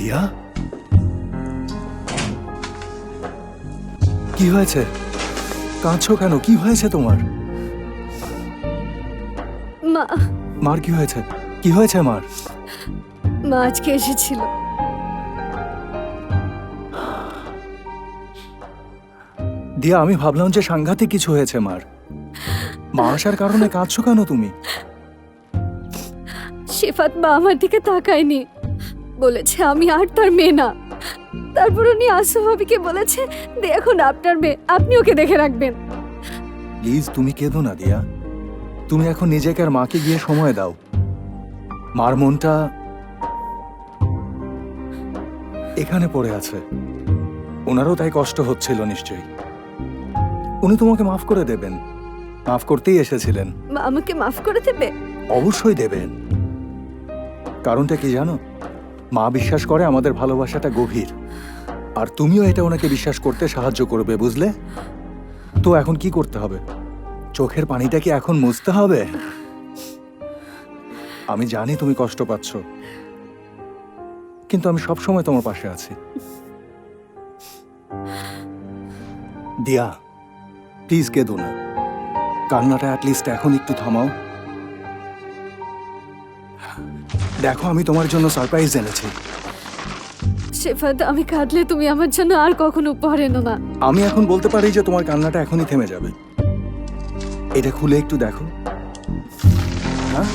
দিয়া, কি হয়েছে? কাঁদছো কেন? কি হয়েছে তোমার? মা মার কি হয়েছে? কি হয়েছে মার? মা আজকে এসেছিল। দিয়া, আমি ভাবলাম যে সাংঘাতিক কিছু হয়েছে মার। মা আসার কারণে কাঁদছো কেন তুমি? শেফাত মা আমার দিকে তাকায়নি, বলেছে আমি আর তার মেয়ে না। তারপর উনি আসু ভাবিকে বলেছে দেখুন আপনার মেয়ে, আপনি ওকে দেখে রাখবেন। প্লিজ তুমি কেঁদো না দিয়া। তুমি এখন নিজেকে আর মাকে গিয়ে সময় দাও। মার মনটা এখানে পড়ে আছে, ওনারও তাই কষ্ট হচ্ছিল নিশ্চয়ই। উনি তোমাকে মাফ করে দেবেন, মাফ করতেই এসেছিলেন। মা আমাকে মাফ করে দেবে? অবশ্যই দেবেন। কারণটা কি জানো? মা বিশ্বাস করে আমাদের ভালোবাসাটা গভীর, আর তুমিও এটা ওনাকে বিশ্বাস করতে সাহায্য করবে, বুঝলে? তো এখন কি করতে হবে? চোখের পানিটা কি এখন মুছতে হবে? আমি জানি তুমি কষ্ট পাচ্ছ, কিন্তু আমি সবসময় তোমার পাশে আছি। দিয়া, প্লিজ কেঁদো না। কান্নাটা অ্যাটলিস্ট এখন একটু থামাও। দেখো, আমি তোমার জন্য সারপ্রাইজ এনেছি। শেফাত, আমি কাঁদলে তুমি আমার জন্য আর কখনো উপহার এনো না। আমি এখন বলতে পারি যে তোমার কান্নাটা এখনই থেমে যাবে। এটা খুলে একটু দেখো। হ্যাঁ,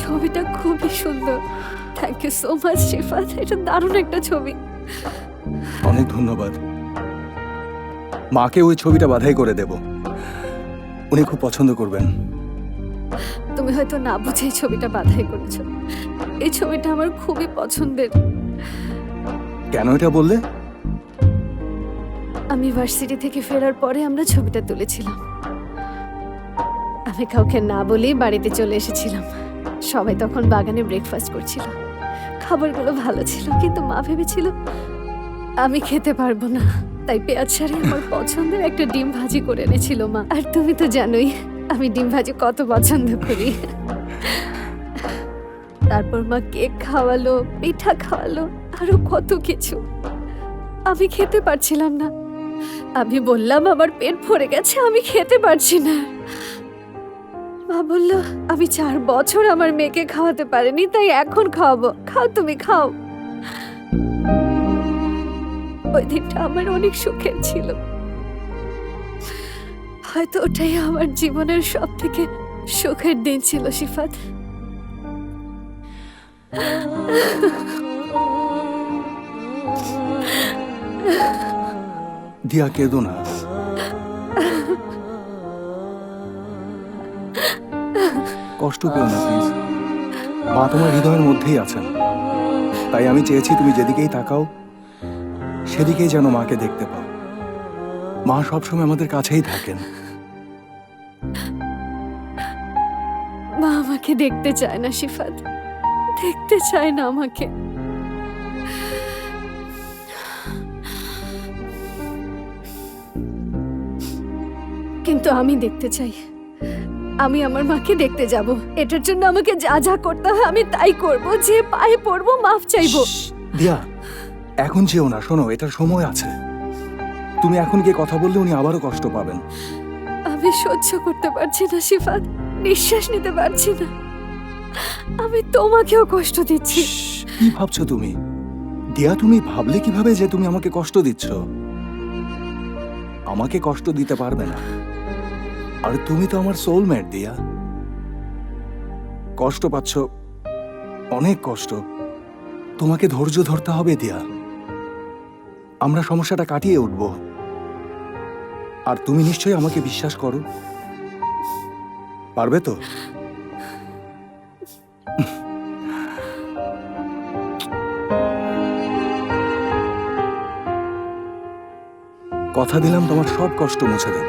ছবিটা খুবই সুন্দর। Thank you so much Shefat, এটা দারুণ একটা ছবি। অনেক ধন্যবাদ। মাকে ওই ছবিটা বাধাই করে দেব, উনি খুব পছন্দ করবেন। তুমি হয়তো না বুঝে এই ছবিটা বাধাই করেছো। এই ছবিটা আমার খুবই পছন্দের। কেন এটা বললে? আমি ভার্সিটি থেকে ফেরার পরে আমরা ছবিটা তুলেছিলাম। আমি কাউকে না বলেই বাড়িতে চলে এসেছিলাম। সবাই তখন বাগানে ব্রেকফাস্ট করছিল। খাবারগুলো ভালো ছিল, কিন্তু মা ভেবেছিল আমি খেতে পারবো না, তাই পেঁয়াজ ছাড়িয়ে আমার পছন্দের একটা ডিম ভাজি করে এনেছিল মা। আর তুমি তো জানোই আমি ডিম ভাজি কত পছন্দ করি। তারপর মা কেক খাওয়ালো, পিঠা খাওয়ালো, আরো কত কিছু। আমি খেতে পারছিলাম না। আমি বললাম আমার পেট ভরে গেছে, আমি খেতে পারছি না। মা বলল আমি 4 বছর আমার মেয়েকে খাওয়াতে পারিনি, তাই এখন খাওয়াবো, খাও তুমি খাও। ওই দিনটা আমার অনেক সুখের ছিল। হয়তো ওটাই আমার জীবনের সব থেকে সুখের দিন ছিল শিফাত। দিয়া, কেঁদো না। কষ্ট পেও না প্লিজ। মা তোমার হৃদয়ের মধ্যেই আছেন, তাই আমি চেয়েছি তুমি যেদিকেই তাকাও সেদিকেই যেন মাকে দেখতে পাও। মা সবসময় আমাদের কাছেই থাকেন। মা আমাকে দেখতে চায় না শিফাত, দেখতে চায় না আমাকে। কিন্তু আমি দেখতে চাই। আমি আমার মাকে দেখতে যাব। এটার জন্য আমাকে যা যা করতে হয় আমি তাই করব। যে পায়ে পড়বো, মাফ চাইবো। দিয়া, এখন যেও না, শোনো, এটার সময় আছে। তুমি এখন গিয়ে কথা বললে উনি আবারও কষ্ট পাবেন। আমি সহ্য করতে পারছি না শিফাত, নিঃশ্বাস নিতে পারছি না। আমি তোমাকেও কষ্ট দিচ্ছি। কি ভাবছো তুমি? দিয়া, তুমি ভাবলে কিভাবে যে তুমি আমাকে কষ্ট দিচ্ছ? আমাকে কষ্ট দিতে পারবে না। আর তুমি তো আমার সোলমেট দিয়া। কষ্ট পাচ্ছ, অনেক কষ্ট। তোমাকে ধৈর্য ধরতে হবে দিয়া। আমরা সমস্যাটা কাটিয়ে উঠব। আর তুমি নিশ্চয়ই আমাকে বিশ্বাস করো, পারবে তো? কথা দিলাম তোমার সব কষ্ট মুছে দেব।